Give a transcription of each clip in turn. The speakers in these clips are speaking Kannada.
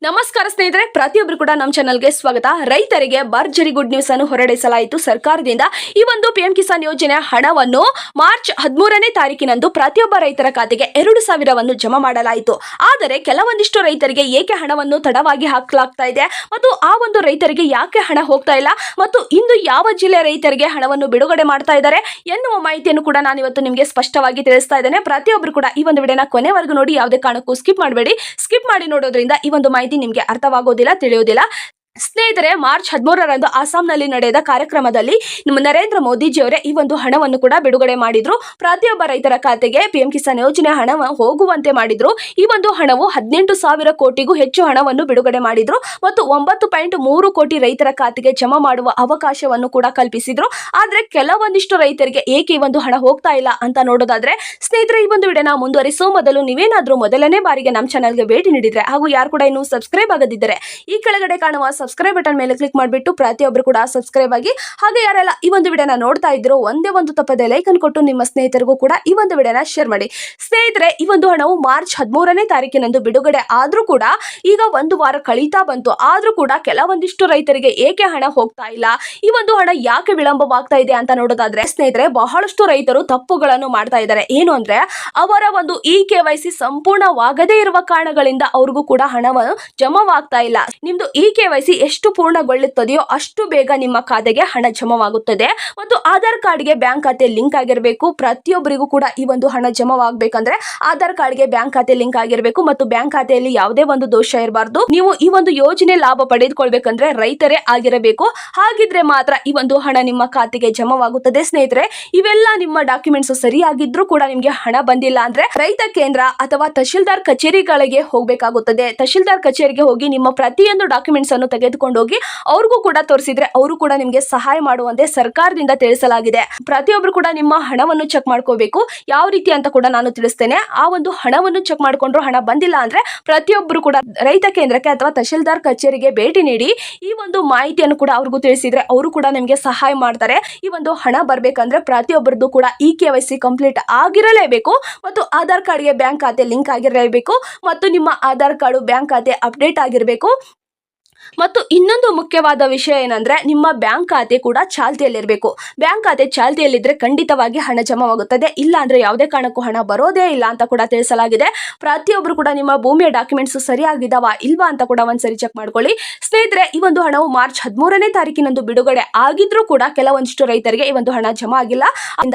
ನಮಸ್ಕಾರ ಸ್ನೇಹಿತರೆ, ಪ್ರತಿಯೊಬ್ಬರು ಕೂಡ ನಮ್ಮ ಚಾನಲ್ಗೆ ಸ್ವಾಗತ. ರೈತರಿಗೆ ಭರ್ಜರಿ ಗುಡ್ ನ್ಯೂಸ್ ಅನ್ನು ಹೊರಡಿಸಲಾಯಿತು ಸರ್ಕಾರದಿಂದ. ಈ ಒಂದು ಪಿಎಂ ಕಿಸಾನ್ ಯೋಜನೆ ಹಣವನ್ನು ಮಾರ್ಚ್ 13ನೇ ತಾರೀಕಿನಂದು ಪ್ರತಿಯೊಬ್ಬ ರೈತರ ಖಾತೆಗೆ 2,000ವನ್ನು ಜಮಾ ಮಾಡಲಾಯಿತು. ಆದರೆ ಕೆಲವೊಂದಿಷ್ಟು ರೈತರಿಗೆ ಏಕೆ ಹಣವನ್ನು ತಡವಾಗಿ ಹಾಕಲಾಗ್ತಾ ಇದೆ ಮತ್ತು ಆ ಒಂದು ರೈತರಿಗೆ ಯಾಕೆ ಹಣ ಹೋಗ್ತಾ ಇಲ್ಲ ಮತ್ತು ಇಂದು ಯಾವ ಜಿಲ್ಲೆ ರೈತರಿಗೆ ಹಣವನ್ನು ಬಿಡುಗಡೆ ಮಾಡ್ತಾ ಇದ್ದಾರೆ ಎನ್ನುವ ಮಾಹಿತಿಯನ್ನು ಕೂಡ ನಾನು ಇವತ್ತು ನಿಮಗೆ ಸ್ಪಷ್ಟವಾಗಿ ತಿಳಿಸ್ತಾ ಇದ್ದೇನೆ. ಪ್ರತಿಯೊಬ್ಬರು ಕೂಡ ಈ ಒಂದು ವಿಡಿಯೋನ ಕೊನೆವರೆಗೂ ನೋಡಿ, ಯಾವುದೇ ಕಾರಣಕ್ಕೂ ಸ್ಕಿಪ್ ಮಾಡಬೇಡಿ. ಸ್ಕಿಪ್ ಮಾಡಿ ನೋಡೋದ್ರಿಂದ ಈ ಒಂದು ಮಾಹಿತಿ ನಿಮಗೆ ಅರ್ಥವಾಗೋದಿಲ್ಲ, ತಿಳಿಯೋದಿಲ್ಲ. ಸ್ನೇಹಿತರೆ, ಮಾರ್ಚ್ 13ರಂದು ಅಸ್ಸಾಂನಲ್ಲಿ ನಡೆದ ಕಾರ್ಯಕ್ರಮದಲ್ಲಿ ನರೇಂದ್ರ ಮೋದಿಜಿಯವರೇ ಈ ಒಂದು ಹಣವನ್ನು ಕೂಡ ಬಿಡುಗಡೆ ಮಾಡಿದ್ರು. ಪ್ರತಿಯೊಬ್ಬ ರೈತರ ಖಾತೆಗೆ ಪಿಎಂ ಕಿಸಾನ್ ಯೋಜನೆ ಹಣ ಹೋಗುವಂತೆ ಮಾಡಿದ್ರು. ಈ ಒಂದು ಹಣವು 18,000 ಕೋಟಿಗೂ ಹೆಚ್ಚು ಹಣವನ್ನು ಬಿಡುಗಡೆ ಮಾಡಿದ್ರು ಮತ್ತು 9.3 ಕೋಟಿ ರೈತರ ಖಾತೆಗೆ ಜಮಾ ಮಾಡುವ ಅವಕಾಶವನ್ನು ಕೂಡ ಕಲ್ಪಿಸಿದ್ರು. ಆದ್ರೆ ಕೆಲವೊಂದಿಷ್ಟು ರೈತರಿಗೆ ಏಕೆ ಈ ಒಂದು ಹಣ ಹೋಗ್ತಾ ಇಲ್ಲ ಅಂತ ನೋಡೋದಾದ್ರೆ, ಸ್ನೇಹಿತರೆ, ಈ ಒಂದು ವಿಡಿಯೋನ ಮುಂದುವರಿಸುವ ಮೊದಲು ನೀವೇನಾದ್ರೂ ಮೊದಲನೇ ಬಾರಿಗೆ ನಮ್ಮ ಚಾನಲ್ಗೆ ಭೇಟಿ ನೀಡಿದ್ರೆ ಹಾಗೂ ಯಾರು ಕೂಡ ಇನ್ನೂ ಸಬ್ಸ್ಕ್ರೈಬ್ ಆಗದಿದ್ದರೆ ಈ ಕೆಳಗಡೆ ಕಾಣುವ ಸಬ್ಸ್ಕ್ರೈಬ್ ಬಟನ್ ಮೇಲೆ ಕ್ಲಿಕ್ ಮಾಡಿಬಿಟ್ಟು ಪ್ರತಿಯೊಬ್ಬರು ಕೂಡ ಸಬ್ಸ್ಕ್ರೈಬ್ ಆಗಿ. ಹಾಗೆ ಯಾರೆಲ್ಲ ಈ ಒಂದು ವಿಡಿಯೋನ ನೋಡ್ತಾ ಇದ್ರು ಒಂದೇ ಒಂದು ತಪ್ಪದೆ ಲೈಕ್ ಅನ್ನು ಕೊಟ್ಟು ನಿಮ್ಮ ಸ್ನೇಹಿತರಿಗೂ ಕೂಡ ಈ ಒಂದು ವಿಡಿಯೋನ ಶೇರ್ ಮಾಡಿ. ಸ್ನೇಹಿತರೆ, ಈ ಒಂದು ಹಣವು ಮಾರ್ಚ್ 13ನೇ ತಾರೀಕಿನಂದು ಬಿಡುಗಡೆ ಆದ್ರೂ ಕೂಡ ಈಗ ಒಂದು ವಾರ ಕಳೀತಾ ಬಂತು. ಆದ್ರೂ ಕೂಡ ಕೆಲವೊಂದಿಷ್ಟು ರೈತರಿಗೆ ಏಕೆ ಹಣ ಹೋಗ್ತಾ ಇಲ್ಲ, ಈ ಒಂದು ಹಣ ಯಾಕೆ ವಿಳಂಬವಾಗ್ತಾ ಇದೆ ಅಂತ ನೋಡೋದಾದ್ರೆ, ಸ್ನೇಹಿತರೆ, ಬಹಳಷ್ಟು ರೈತರು ತಪ್ಪುಗಳನ್ನು ಮಾಡ್ತಾ ಇದ್ದಾರೆ. ಏನು ಅಂದ್ರೆ, ಅವರ ಒಂದು KYC ಸಂಪೂರ್ಣವಾಗದೇ ಇರುವ ಕಾರಣಗಳಿಂದ ಅವ್ರಿಗೂ ಕೂಡ ಹಣವನ್ನು ಜಮಾವಾಗ್ತಾ ಇಲ್ಲ. ನಿಮ್ದು KYC ಎಷ್ಟು ಪೂರ್ಣಗೊಳ್ಳುತ್ತದೆಯೋ ಅಷ್ಟು ಬೇಗ ನಿಮ್ಮ ಖಾತೆಗೆ ಹಣ ಜಮಾವಾಗುತ್ತದೆ ಮತ್ತು ಆಧಾರ್ ಕಾರ್ಡ್ಗೆ ಬ್ಯಾಂಕ್ ಖಾತೆ ಲಿಂಕ್ ಆಗಿರಬೇಕು. ಪ್ರತಿಯೊಬ್ಬರಿಗೂ ಕೂಡ ಈ ಒಂದು ಹಣ ಜಮಾವಾಗಬೇಕಂದ್ರೆ ಆಧಾರ್ ಕಾರ್ಡ್ಗೆ ಬ್ಯಾಂಕ್ ಖಾತೆ ಲಿಂಕ್ ಆಗಿರಬೇಕು ಮತ್ತು ಬ್ಯಾಂಕ್ ಖಾತೆಯಲ್ಲಿ ಯಾವುದೇ ಒಂದು ದೋಷ ಇರಬಾರ್ದು. ನೀವು ಈ ಒಂದು ಯೋಜನೆ ಲಾಭ ಪಡೆದುಕೊಳ್ಬೇಕಂದ್ರೆ ರೈತರೇ ಆಗಿರಬೇಕು. ಹಾಗಿದ್ರೆ ಮಾತ್ರ ಈ ಒಂದು ಹಣ ನಿಮ್ಮ ಖಾತೆಗೆ ಜಮಾವಾಗುತ್ತದೆ. ಸ್ನೇಹಿತರೆ, ಇವೆಲ್ಲ ನಿಮ್ಮ ಡಾಕ್ಯುಮೆಂಟ್ಸ್ ಸರಿಯಾಗಿದ್ರೂ ಕೂಡ ನಿಮ್ಗೆ ಹಣ ಬಂದಿಲ್ಲ ಅಂದ್ರೆ ರೈತ ಕೇಂದ್ರ ಅಥವಾ ತಹಶೀಲ್ದಾರ್ ಕಚೇರಿಗಳಿಗೆ ಹೋಗಬೇಕಾಗುತ್ತದೆ. ತಹಶೀಲ್ದಾರ್ ಕಚೇರಿಗೆ ಹೋಗಿ ನಿಮ್ಮ ಪ್ರತಿಯೊಂದು ಡಾಕ್ಯುಮೆಂಟ್ಸ್ ಅನ್ನು ತೆಗೆದುಕೊಂಡು ಹೋಗಿ ಅವ್ರಿಗೂ ಕೂಡ ತೋರಿಸಿದ್ರೆ ಅವರು ಕೂಡ ನಿಮಗೆ ಸಹಾಯ ಮಾಡುವಂತೆ ಸರ್ಕಾರದಿಂದ ತಿಳಿಸಲಾಗಿದೆ. ಪ್ರತಿಯೊಬ್ಬರು ಕೂಡ ನಿಮ್ಮ ಹಣವನ್ನು ಚೆಕ್ ಮಾಡ್ಕೋಬೇಕು. ಯಾವ ರೀತಿ ಅಂತ ಕೂಡ ನಾನು ತಿಳಿಸ್ತೇನೆ. ಆ ಒಂದು ಹಣವನ್ನು ಚೆಕ್ ಮಾಡ್ಕೊಂಡ್ರು ಹಣ ಬಂದಿಲ್ಲ ಅಂದ್ರೆ ಪ್ರತಿಯೊಬ್ಬರು ಕೂಡ ರೈತ ಕೇಂದ್ರಕ್ಕೆ ಅಥವಾ ತಹಶೀಲ್ದಾರ್ ಕಚೇರಿಗೆ ಭೇಟಿ ನೀಡಿ ಈ ಒಂದು ಮಾಹಿತಿಯನ್ನು ಕೂಡ ಅವ್ರಿಗೂ ತಿಳಿಸಿದ್ರೆ ಅವರು ಕೂಡ ನಿಮಗೆ ಸಹಾಯ ಮಾಡ್ತಾರೆ. ಈ ಒಂದು ಹಣ ಬರ್ಬೇಕಂದ್ರೆ ಪ್ರತಿಯೊಬ್ಬರದ್ದು ಕೂಡ KYC ಕಂಪ್ಲೀಟ್ ಆಗಿರಲೇಬೇಕು ಮತ್ತು ಆಧಾರ್ ಕಾರ್ಡ್ಗೆ ಬ್ಯಾಂಕ್ ಖಾತೆ ಲಿಂಕ್ ಆಗಿರಲೇಬೇಕು ಮತ್ತು ನಿಮ್ಮ ಆಧಾರ್ ಕಾರ್ಡ್ ಬ್ಯಾಂಕ್ ಖಾತೆ ಅಪ್ಡೇಟ್ ಆಗಿರಬೇಕು. ಮತ್ತು ಇನ್ನೊಂದು ಮುಖ್ಯವಾದ ವಿಷಯ ಏನಂದ್ರೆ, ನಿಮ್ಮ ಬ್ಯಾಂಕ್ ಖಾತೆ ಕೂಡ ಚಾಲ್ತಿಯಲ್ಲಿರಬೇಕು. ಬ್ಯಾಂಕ್ ಖಾತೆ ಚಾಲ್ತಿಯಲ್ಲಿದ್ರೆ ಖಂಡಿತವಾಗಿ ಹಣ ಜಮಾವಾಗುತ್ತದೆ. ಇಲ್ಲ ಅಂದ್ರೆ ಯಾವುದೇ ಕಾರಣಕ್ಕೂ ಹಣ ಬರೋದೇ ಇಲ್ಲ ಅಂತ ಕೂಡ ತಿಳಿಸಲಾಗಿದೆ. ಪ್ರತಿಯೊಬ್ಬರು ಕೂಡ ನಿಮ್ಮ ಭೂಮಿಯ ಡಾಕ್ಯುಮೆಂಟ್ಸ್ ಸರಿಯಾಗಿದ್ದಾವಾ ಇಲ್ವಾ ಅಂತ ಕೂಡ ಒಂದ್ಸರಿ ಚೆಕ್ ಮಾಡ್ಕೊಳ್ಳಿ. ಸ್ನೇಹಿತರೆ, ಈ ಒಂದು ಹಣವು ಮಾರ್ಚ್ 13ನೇ ತಾರೀಕಿನಂದು ಬಿಡುಗಡೆ ಆಗಿದ್ರೂ ಕೂಡ ಕೆಲವೊಂದಿಷ್ಟು ರೈತರಿಗೆ ಈ ಒಂದು ಹಣ ಜಮಾ ಆಗಿಲ್ಲ.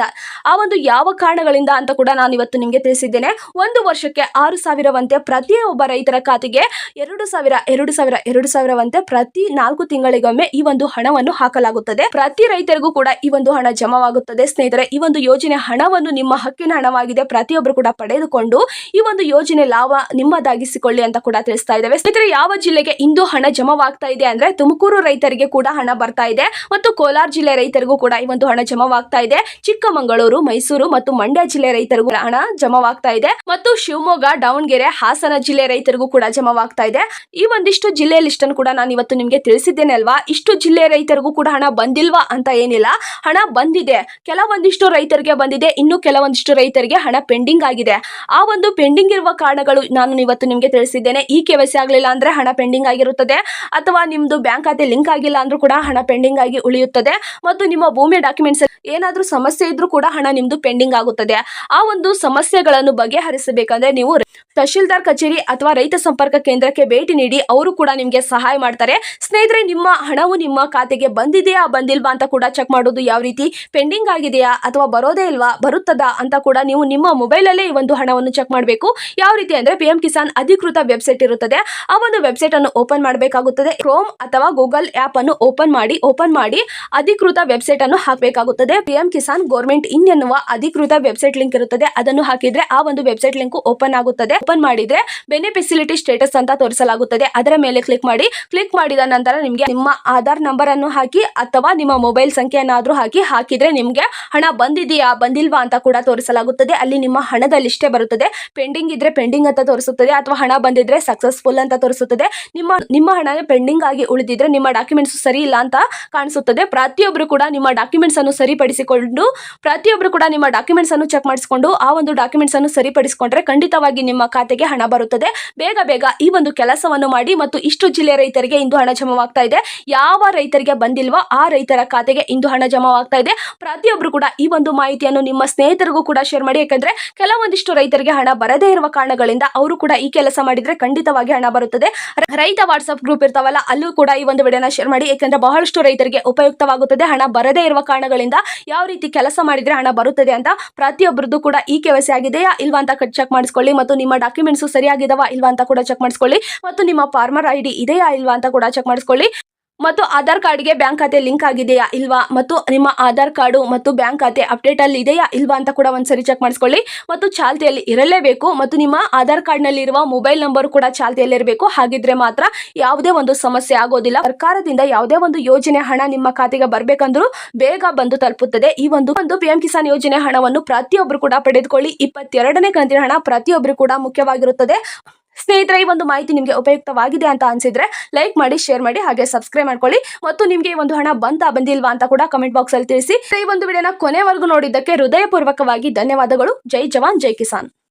ಆ ಒಂದು ಯಾವ ಕಾರಣಗಳಿಂದ ಅಂತ ಕೂಡ ನಾನು ಇವತ್ತು ನಿಮಗೆ ತಿಳಿಸಿದ್ದೇನೆ. ಒಂದು ವರ್ಷಕ್ಕೆ 6,000ವಂತೆ ಪ್ರತಿಯೊಬ್ಬ ರೈತರ ಖಾತೆಗೆ 2,000 ಪ್ರತಿ 4 ತಿಂಗಳಿಗೊಮ್ಮೆ ಈ ಒಂದು ಹಣವನ್ನು ಹಾಕಲಾಗುತ್ತದೆ. ಪ್ರತಿ ರೈತರಿಗೂ ಕೂಡ ಈ ಒಂದು ಹಣ ಜಮಾವಾಗುತ್ತದೆ. ಸ್ನೇಹಿತರೆ, ಈ ಒಂದು ಯೋಜನೆ ಹಣವನ್ನು ನಿಮ್ಮ ಹಕ್ಕಿನ ಹಣವಾಗಿದೆ. ಪ್ರತಿಯೊಬ್ಬರು ಕೂಡ ಪಡೆದುಕೊಂಡು ಈ ಒಂದು ಯೋಜನೆ ಲಾಭ ನಿಮ್ಮದಾಗಿಸಿಕೊಳ್ಳಿ ಅಂತ ಕೂಡ ತಿಳಿಸ್ತಾ ಇದ್ದೇವೆ. ಸ್ನೇಹಿತರೆ, ಯಾವ ಜಿಲ್ಲೆಗೆ ಇಂದು ಹಣ ಜಮಾವಾಗ್ತಾ ಇದೆ ಅಂದ್ರೆ, ತುಮಕೂರು ರೈತರಿಗೆ ಕೂಡ ಹಣ ಬರ್ತಾ ಇದೆ ಮತ್ತು ಕೋಲಾರ ಜಿಲ್ಲೆ ರೈತರಿಗೂ ಕೂಡ ಈ ಒಂದು ಹಣ ಜಮಾವಾಗ್ತಾ ಇದೆ. ಚಿಕ್ಕಮಗಳೂರು, ಮೈಸೂರು ಮತ್ತು ಮಂಡ್ಯ ಜಿಲ್ಲೆ ರೈತರಿಗೂ ಹಣ ಜಮಾವಾಗ್ತಾ ಇದೆ ಮತ್ತು ಶಿವಮೊಗ್ಗ, ದಾವಣಗೆರೆ, ಹಾಸನ ಜಿಲ್ಲೆ ರೈತರಿಗೂ ಕೂಡ ಜಮಾವಾಗ್ತಾ ಇದೆ. ಈ ಒಂದಿಷ್ಟು ಜಿಲ್ಲೆ ಲಿಸ್ಟ್ ಅನ್ನು ಕೂಡ ನಾನು ಇವತ್ತು ನಿಮಗೆ ತಿಳಿಸಿದ್ದೇನೆ ಅಲ್ವಾ. ಇಷ್ಟು ಜಿಲ್ಲೆ ರೈತರಿಗೂ ಕೂಡ ಹಣ ಬಂದಿಲ್ವಾ ಅಂತ ಏನಿಲ್ಲ, ಹಣ ಬಂದಿದೆ. ಕೆಲವೊಂದಿಷ್ಟು ರೈತರಿಗೆ ಬಂದಿದೆ, ಇನ್ನು ಕೆಲವೊಂದಿಷ್ಟು ರೈತರಿಗೆ ಹಣ ಪೆಂಡಿಂಗ್ ಆಗಿದೆ. ಆ ಒಂದು ಪೆಂಡಿಂಗ್ ಇರುವ ಕಾರಣಗಳು ನಾನು ಇವತ್ತು ನಿಮಗೆ ತಿಳಿಸಿದ್ದೇನೆ. KYC ಆಗಲಿಲ್ಲ ಅಂದ್ರೆ ಹಣ ಪೆಂಡಿಂಗ್ ಆಗಿರುತ್ತದೆ ಅಥವಾ ನಿಮ್ದು ಬ್ಯಾಂಕ್ ಖಾತೆ ಲಿಂಕ್ ಆಗಿಲ್ಲ ಅಂದ್ರೂ ಕೂಡ ಹಣ ಪೆಂಡಿಂಗ್ ಆಗಿ ಉಳಿಯುತ್ತದೆ ಮತ್ತು ನಿಮ್ಮ ಭೂಮಿಯ ಡಾಕ್ಯುಮೆಂಟ್ಸ್ ಏನಾದ್ರೂ ಸಮಸ್ಯೆ ಇದ್ರೂ ಕೂಡ ಹಣ ನಿಮ್ದು ಪೆಂಡಿಂಗ್ ಆಗುತ್ತದೆ. ಆ ಒಂದು ಸಮಸ್ಯೆಗಳನ್ನು ಬಗೆಹರಿಸಬೇಕಂದ್ರೆ ನೀವು ತಹಶೀಲ್ದಾರ್ ಕಚೇರಿ ಅಥವಾ ರೈತ ಸಂಪರ್ಕ ಕೇಂದ್ರಕ್ಕೆ ಭೇಟಿ ನೀಡಿ ಅವರು ಕೂಡ ನಿಮಗೆ ಸಹಾಯ ಮಾಡ್ತಾರೆ. ಸ್ನೇಹಿತರೆ, ನಿಮ್ಮ ಹಣವು ನಿಮ್ಮ ಖಾತೆಗೆ ಬಂದಿದೆಯಾ ಬಂದಿಲ್ವಾ ಅಂತ ಕೂಡ ಚೆಕ್ ಮಾಡೋದು ಯಾವ ರೀತಿ, ಪೆಂಡಿಂಗ್ ಆಗಿದೆಯಾ ಅಥವಾ ಬರೋದೇ ಇಲ್ವಾ, ಬರುತ್ತದಾ ಅಂತ ಕೂಡ ನೀವು ನಿಮ್ಮ ಮೊಬೈಲ್ ಅಲ್ಲೇ ಈ ಒಂದು ಹಣವನ್ನು ಚೆಕ್ ಮಾಡಬೇಕು. ಯಾವ ರೀತಿ ಅಂದ್ರೆ, ಪಿಎಂ ಕಿಸಾನ್ ಅಧಿಕೃತ ವೆಬ್ಸೈಟ್ ಇರುತ್ತದೆ. ಆ ಒಂದು ವೆಬ್ಸೈಟ್ ಅನ್ನು ಓಪನ್ ಮಾಡಬೇಕಾಗುತ್ತದೆ. ಕ್ರೋಮ್ ಅಥವಾ ಗೂಗಲ್ ಆಪ್ ಅನ್ನು ಓಪನ್ ಮಾಡಿ ಅಧಿಕೃತ ವೆಬ್ಸೈಟ್ ಅನ್ನು ಹಾಕಬೇಕಾಗುತ್ತದೆ. ಪಿಎಂ ಕಿಸಾನ್ ಗೌರ್ಮೆಂಟ್ ಇನ್ ಎನ್ನುವ ಅಧಿಕೃತ ವೆಬ್ಸೈಟ್ ಲಿಂಕ್ ಇರುತ್ತದೆ. ಅದನ್ನು ಹಾಕಿದ್ರೆ ಆ ಒಂದು ವೆಬ್ಸೈಟ್ ಲಿಂಕ್ ಓಪನ್ ಆಗುತ್ತದೆ. ಓಪನ್ ಮಾಡಿದ್ರೆ ಬೆನಿಫಿಸಿಲಿಟಿ ಸ್ಟೇಟಸ್ ಅಂತ ತೋರಿಸಲಾಗುತ್ತದೆ. ಅದರ ಮೇಲೆ ಕ್ಲಿಕ್ ಮಾಡಿ ಕ್ಲಿಕ್ ಮಾಡಿದ ನಂತರ ನಿಮಗೆ ನಿಮ್ಮ ಆಧಾರ್ ನಂಬರ್ ಅನ್ನು ಹಾಕಿ ಅಥವಾ ನಿಮ್ಮ ಮೊಬೈಲ್ ಸಂಖ್ಯೆಯನ್ನಾದ್ರೂ ಹಾಕಿದ್ರೆ ನಿಮಗೆ ಹಣ ಬಂದಿದೆಯಾ ಬಂದಿಲ್ವಾ ಅಂತ ಕೂಡ ತೋರಿಸಲಾಗುತ್ತದೆ. ಅಲ್ಲಿ ನಿಮ್ಮ ಹಣದ ಲಿಸ್ಟೇ ಬರುತ್ತದೆ. ಪೆಂಡಿಂಗ್ ಇದ್ರೆ ಪೆಂಡಿಂಗ್ ಅಂತ ತೋರಿಸುತ್ತದೆ ಅಥವಾ ಹಣ ಬಂದಿದ್ರೆ ಸಕ್ಸಸ್ಫುಲ್ ಅಂತ ತೋರಿಸುತ್ತದೆ. ನಿಮ್ಮ ಹಣ ಪೆಂಡಿಂಗ್ ಆಗಿ ಉಳಿದಿದ್ರೆ ನಿಮ್ಮ ಡಾಕ್ಯುಮೆಂಟ್ಸ್ ಸರಿ ಇಲ್ಲ ಅಂತ ಕಾಣಿಸುತ್ತದೆ. ಪ್ರತಿಯೊಬ್ಬರು ಕೂಡ ನಿಮ್ಮ ಡಾಕ್ಯುಮೆಂಟ್ಸ್ ಅನ್ನು ಸರಿಪಡಿಸಿಕೊಂಡು ಚೆಕ್ ಮಾಡಿಸಿಕೊಂಡು ಆ ಒಂದು ಡಾಕ್ಯುಮೆಂಟ್ಸ್ ಅನ್ನು ಸರಿಪಡಿಸಿಕೊಂಡ್ರೆ ಖಂಡಿತವಾಗಿ ನಿಮ್ಮ ಖಾತೆಗೆ ಹಣ ಬರುತ್ತದೆ. ಬೇಗ ಈ ಒಂದು ಕೆಲಸವನ್ನು ಮಾಡಿ. ಮತ್ತು ಇಷ್ಟು ಜಿಲ್ಲೆ ರೈತರಿಗೆ ಇಂದು ಹಣ ಜಮಾವಾಗ್ತಾ ಇದೆ. ಯಾವ ರೈತರಿಗೆ ಬಂದಿಲ್ವೋ ಆ ರೈತರ ಖಾತೆಗೆ ಇಂದು ಹಣ ಜಮಾವಾಗ್ತಾ ಇದೆ. ಪ್ರತಿಯೊಬ್ಬರು ಕೂಡ ಈ ಒಂದು ಮಾಹಿತಿಯನ್ನು ನಿಮ್ಮ ಸ್ನೇಹಿತರಿಗೂ ಕೂಡ ಶೇರ್ ಮಾಡಿ. ಯಾಕಂದ್ರೆ ಕೆಲವೊಂದಿಷ್ಟು ರೈತರಿಗೆ ಹಣ ಬರದೇ ಇರುವ ಕಾರಣಗಳಿಂದ ಅವರು ಕೂಡ ಈ ಕೆಲಸ ಮಾಡಿದ್ರೆ ಖಂಡಿತವಾಗಿ ಹಣ ಬರುತ್ತದೆ. ರೈತ ವಾಟ್ಸ್ಆಪ್ ಗ್ರೂಪ್ ಇರ್ತಾವಲ್ಲ, ಅಲ್ಲೂ ಕೂಡ ಈ ಒಂದು ವಿಡಿಯೋನ ಶೇರ್ ಮಾಡಿ. ಯಾಕಂದ್ರೆ ಬಹಳಷ್ಟು ರೈತರಿಗೆ ಉಪಯುಕ್ತವಾಗುತ್ತದೆ. ಹಣ ಬರದೇ ಇರುವ ಕಾರಣಗಳಿಂದ ಯಾವ ರೀತಿ ಕೆಲಸ ಮಾಡಿದ್ರೆ ಹಣ ಬರುತ್ತದೆ ಅಂತ ಪ್ರತಿಯೊಬ್ಬರದ್ದು ಕೂಡ ಈ KYC ಆಗಿದೆಯಾ ಇಲ್ವಾ ಅಂತ ಚೆಕ್ ಮಾಡಿಸ್ಕೊಳ್ಳಿ. ಮತ್ತು ನಿಮ್ಮ ಡಾಕ್ಯುಮೆಂಟ್ಸ್ ಸರಿಯಾಗಿದಾವ ಇಲ್ವಾ ಅಂತ ಕೂಡ ಚೆಕ್ ಮಾಡಿಸ್ಕೊಳ್ಳಿ. ಮತ್ತು ನಿಮ್ಮ ಫಾರ್ಮರ್ ID ಇದೆಯಾ ಇಲ್ವಾ ಅಂತ ಕೂಡ ಚೆಕ್ ಮಾಡಿಸ್ಕೊಳ್ಳಿ. ಮತ್ತು ಆಧಾರ್ ಕಾರ್ಡ್ಗೆ ಬ್ಯಾಂಕ್ ಖಾತೆ ಲಿಂಕ್ ಆಗಿದೆಯಾ ಇಲ್ವಾ, ಮತ್ತು ನಿಮ್ಮ ಆಧಾರ್ ಕಾರ್ಡು ಮತ್ತು ಬ್ಯಾಂಕ್ ಖಾತೆ ಅಪ್ಡೇಟ್ ಅಲ್ಲಿ ಇದೆಯಾ ಇಲ್ವಾ ಅಂತ ಕೂಡ ಒಂದ್ಸರಿ ಚೆಕ್ ಮಾಡಿಸ್ಕೊಳ್ಳಿ. ಮತ್ತು ಚಾಲ್ತಿಯಲ್ಲಿ ಇರಲೇಬೇಕು. ಮತ್ತು ನಿಮ್ಮ ಆಧಾರ್ ಕಾರ್ಡ್ ನಲ್ಲಿ ಇರುವ ಮೊಬೈಲ್ ನಂಬರ್ ಕೂಡ ಚಾಲ್ತಿಯಲ್ಲಿ ಇರಬೇಕು. ಹಾಗಿದ್ರೆ ಮಾತ್ರ ಯಾವುದೇ ಒಂದು ಸಮಸ್ಯೆ ಆಗೋದಿಲ್ಲ. ಸರ್ಕಾರದಿಂದ ಯಾವುದೇ ಒಂದು ಯೋಜನೆ ಹಣ ನಿಮ್ಮ ಖಾತೆಗೆ ಬರ್ಬೇಕಂದ್ರೂ ಬೇಗ ಬಂದು ತಲುಪುತ್ತದೆ. ಈ ಒಂದು PM ಕಿಸಾನ್ ಯೋಜನೆ ಹಣವನ್ನು ಪ್ರತಿಯೊಬ್ಬರು ಕೂಡ ಪಡೆದುಕೊಳ್ಳಿ. 22ನೇ ಕಂತಿನ ಹಣ ಪ್ರತಿಯೊಬ್ಬರು ಕೂಡ ಮುಖ್ಯವಾಗಿರುತ್ತದೆ. ಸ್ನೇಹಿತರೆ, ಈ ಒಂದು ಮಾಹಿತಿ ನಿಮಗೆ ಉಪಯುಕ್ತವಾಗಿದೆ ಅಂತ ಅನ್ಸಿದ್ರೆ ಲೈಕ್ ಮಾಡಿ, ಶೇರ್ ಮಾಡಿ, ಹಾಗೆ ಸಬ್ಸ್ಕ್ರೈಬ್ ಮಾಡ್ಕೊಳ್ಳಿ. ಮತ್ತು ನಿಮಗೆ ಈ ಒಂದು ಹಣ ಬಂದಿಲ್ವಾ ಅಂತ ಕೂಡ ಕಮೆಂಟ್ ಬಾಕ್ಸ್ ಅಲ್ಲಿ ತಿಳಿಸಿ. ಈ ಒಂದು ವಿಡಿಯೋನ ಕೊನೆವರೆಗೂ ನೋಡಿದ್ದಕ್ಕೆ ಹೃದಯಪೂರ್ವಕವಾಗಿ ಧನ್ಯವಾದಗಳು. ಜೈ ಜವಾನ್ ಜೈ ಕಿಸಾನ್.